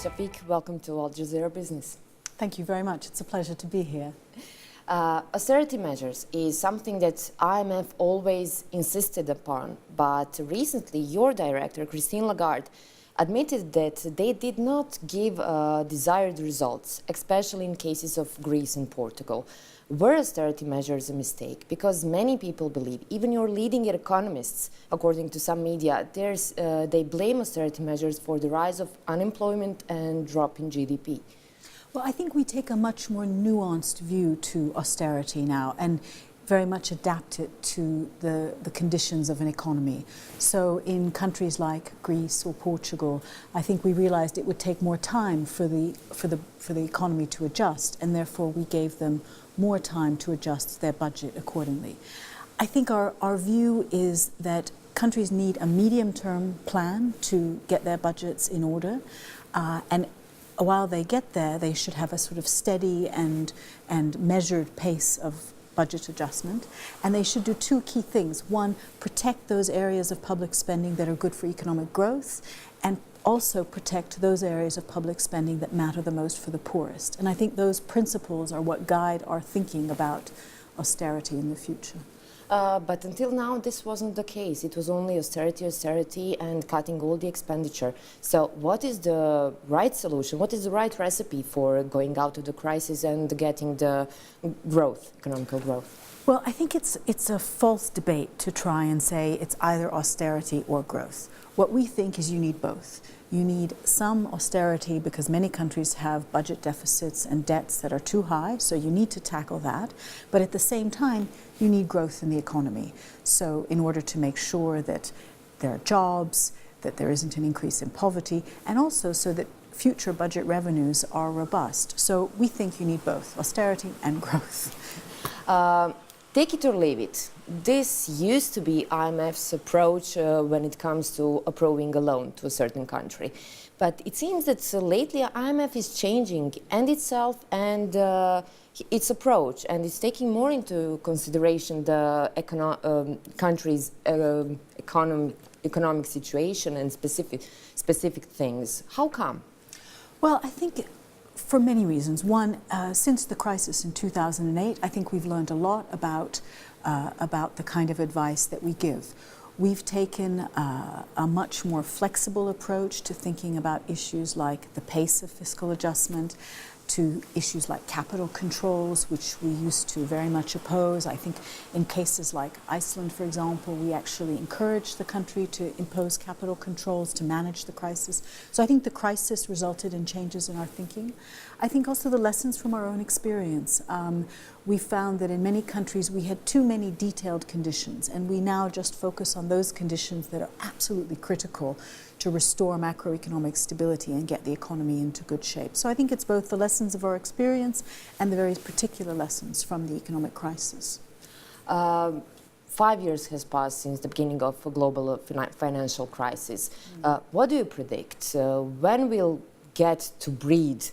Ms. Shafik, welcome to Al Jazeera Business. Thank you very much. It's a pleasure to be here. Austerity measures is something that IMF always insisted upon, but recently your director, Christine Lagarde, admitted that they did not give desired results, especially in cases of Greece and Portugal. Were austerity measures a mistake? Because many people believe, even your leading economists, according to some media, they blame austerity measures for the rise of unemployment and drop in GDP. Well, I think we take a much more nuanced view to austerity now and very much adapt it to the conditions of an economy. So in countries like Greece or Portugal, I think we realized it would take more time for the economy to adjust, and therefore we gave them more time to adjust their budget accordingly. I think our view is that countries need a medium-term plan to get their budgets in order, and while they get there, they should have a sort of steady and measured pace of budget adjustment. And they should do two key things. One, protect those areas of public spending that are good for economic growth, and also protect those areas of public spending that matter the most for the poorest. And I think those principles are what guide our thinking about austerity in the future. But until now, this wasn't the case. It was only austerity, austerity, and cutting all the expenditure. So what is the right solution? What is the right recipe for going out of the crisis and getting the growth, economical growth? Well, I think it's a false debate to try and say it's either austerity or growth. What we think is you need both. You need some austerity because many countries have budget deficits and debts that are too high, so you need to tackle that. But at the same time, you need growth in the economy. So in order to make sure that there are jobs, that there isn't an increase in poverty, and also so that future budget revenues are robust. So we think you need both austerity and growth. Take it or leave it. This used to be IMF's approach when it comes to approving a loan to a certain country. But it seems that lately IMF is changing and itself and its approach, and it's taking more into consideration the country's economic situation and specific things. How come? Well, I think for many reasons. One, since the crisis in 2008, I think we've learned a lot about the kind of advice that we give. We've taken a much more flexible approach to thinking about issues like the pace of fiscal adjustment, to issues like capital controls, which we used to very much oppose. I think in cases like Iceland, for example, we actually encouraged the country to impose capital controls to manage the crisis. So I think the crisis resulted in changes in our thinking. I think also the lessons from our own experience. We found that in many countries we had too many detailed conditions, and we now just focus on those conditions that are absolutely critical to restore macroeconomic stability and get the economy into good shape. So I think it's both the lessons of our experience and the very particular lessons from the economic crisis. 5 years has passed since the beginning of a global financial crisis. What do you predict? When we'll get to breathe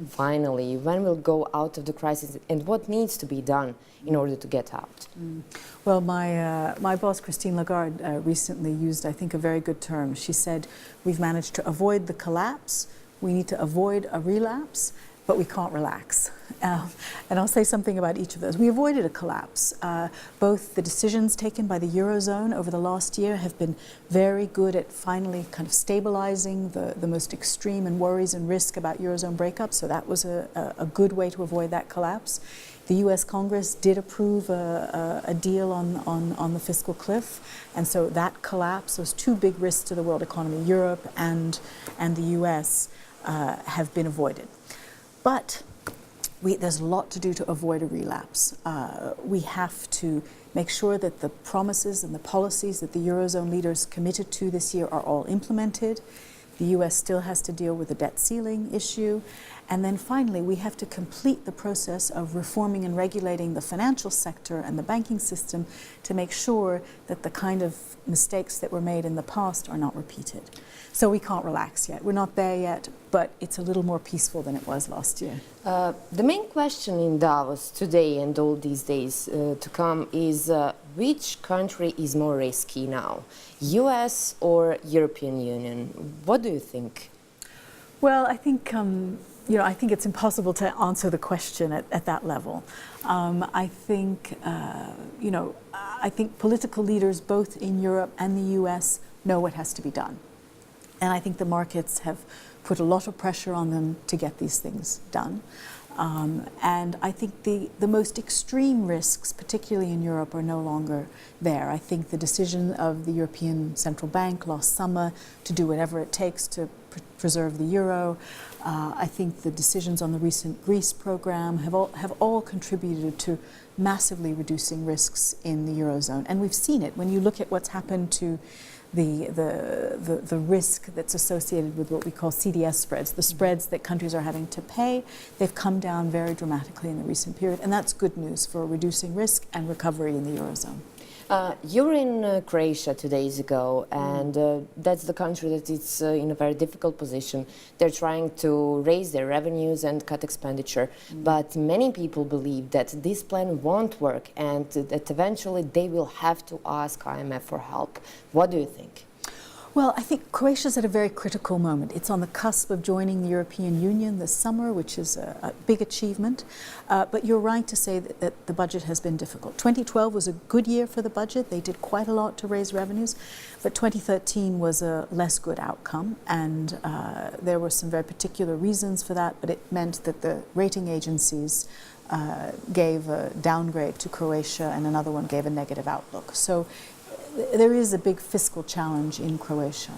finally? When we'll go out of the crisis, and what needs to be done in order to get out? Well, my boss, Christine Lagarde, recently used, I think, a very good term. She said, we've managed to avoid the collapse, we need to avoid a relapse, but we can't relax. And I'll say something about each of those. We avoided a collapse. Both the decisions taken by the Eurozone over the last year have been very good at finally kind of stabilizing the most extreme and worries and risk about Eurozone breakup, so that was a good way to avoid that collapse. The US Congress did approve a deal on the fiscal cliff, and so that collapse, those two big risks to the world economy, Europe and the US, have been avoided. But there's a lot to do to avoid a relapse. We have to make sure that the promises and the policies that the Eurozone leaders committed to this year are all implemented. The US still has to deal with the debt ceiling issue. And then finally, we have to complete the process of reforming and regulating the financial sector and the banking system to make sure that the kind of mistakes that were made in the past are not repeated. So we can't relax yet. We're not there yet, but it's a little more peaceful than it was last year. The main question in Davos today and all these days to come is which country is more risky now, US or European Union? What do you think? Well, I think I think it's impossible to answer the question at that level. I think I think political leaders both in Europe and the U.S. know what has to be done, and I think the markets have put a lot of pressure on them to get these things done. And I think the most extreme risks, particularly in Europe, are no longer there. I think the decision of the European Central Bank last summer to do whatever it takes to preserve the euro, I think the decisions on the recent Greece program have all contributed to massively reducing risks in the eurozone. And we've seen it when you look at what's happened to the risk that's associated with what we call CDS spreads, the spreads that countries are having to pay. They've come down very dramatically in the recent period, and that's good news for reducing risk and recovery in the eurozone. You were in Croatia 2 days ago, and that's the country that is in a very difficult position. They're trying to raise their revenues and cut expenditure, but many people believe that this plan won't work and that eventually they will have to ask IMF for help. What do you think? Well, I think Croatia's at a very critical moment. It's on the cusp of joining the European Union this summer, which is a big achievement. But you're right to say that the budget has been difficult. 2012 was a good year for the budget. They did quite a lot to raise revenues. But 2013 was a less good outcome. And there were some very particular reasons for that. But it meant that the rating agencies gave a downgrade to Croatia and another one gave a negative outlook. So there is a big fiscal challenge in Croatia.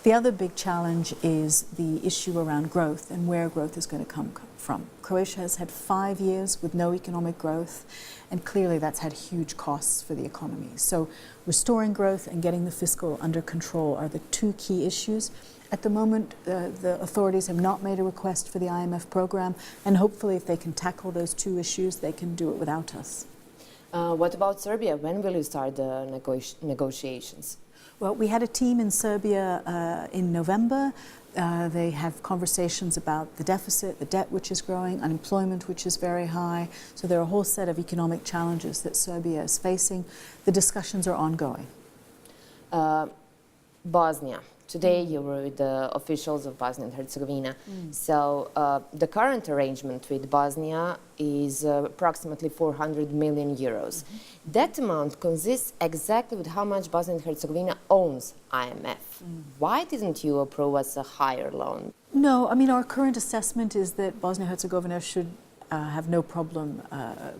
The other big challenge is the issue around growth and where growth is going to come from. Croatia has had 5 years with no economic growth, and clearly that's had huge costs for the economy. So restoring growth and getting the fiscal under control are the two key issues. At the moment, the authorities have not made a request for the IMF program, and hopefully if they can tackle those two issues, they can do it without us. What about Serbia? When will you start the negotiations? Well, we had a team in Serbia in November. They have conversations about the deficit, the debt which is growing, unemployment which is very high. So there are a whole set of economic challenges that Serbia is facing. The discussions are ongoing. Bosnia. Today you were with the officials of Bosnia and Herzegovina. So the current arrangement with Bosnia is approximately 400 million euros. That amount consists exactly with how much Bosnia and Herzegovina owns IMF. Why didn't you approve us a higher loan? No, I mean, our current assessment is that Bosnia and Herzegovina should have no problem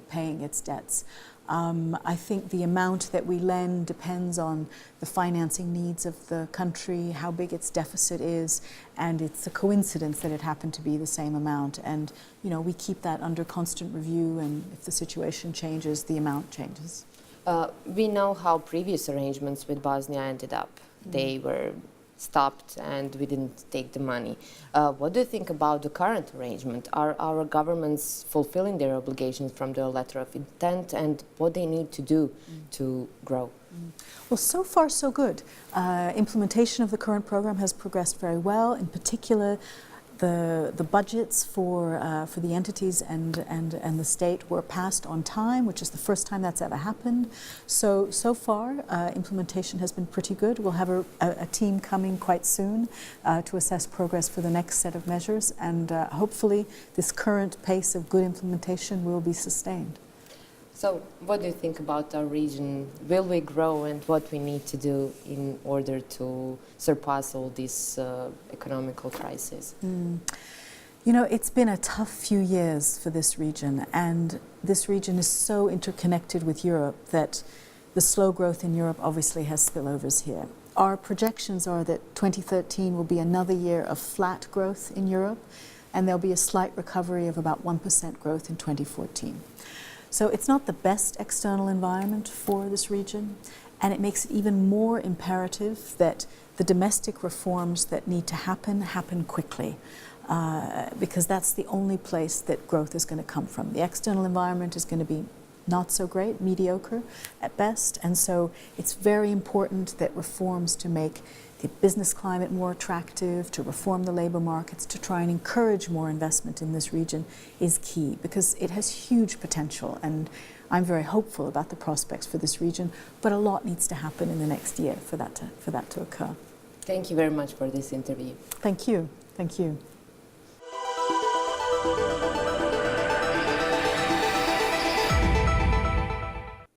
paying its debts. I think the amount that we lend depends on the financing needs of the country, how big its deficit is, and it's a coincidence that it happened to be the same amount. And, you know, we keep that under constant review, and if the situation changes, the amount changes. We know how previous arrangements with Bosnia ended up. They were stopped and we didn't take the money. What do you think about the current arrangement? Are our governments fulfilling their obligations from the letter of intent, and what they need to do to grow? Well, so far so good. Implementation of the current program has progressed very well. In particular, the budgets for the entities and the state were passed on time, which is the first time that's ever happened. So far, implementation has been pretty good. We'll have a team coming quite soon to assess progress for the next set of measures, and hopefully this current pace of good implementation will be sustained. So what do you think about our region? Will we grow, and what we need to do in order to surpass all these economical crises? You know, it's been a tough few years for this region, and this region is so interconnected with Europe that the slow growth in Europe obviously has spillovers here. Our projections are that 2013 will be another year of flat growth in Europe, and there'll be a slight recovery of about 1% growth in 2014. So it's not the best external environment for this region, and it makes it even more imperative that the domestic reforms that need to happen quickly, because that's the only place that growth is going to come from. The external environment is going to be not so great, mediocre at best, and so it's very important that reforms to make the business climate more attractive, to reform the labor markets, to try and encourage more investment in this region is key, because it has huge potential, and I'm very hopeful about the prospects for this region, but a lot needs to happen in the next year for that to occur. Thank you very much for this interview. Thank you. Thank you. you.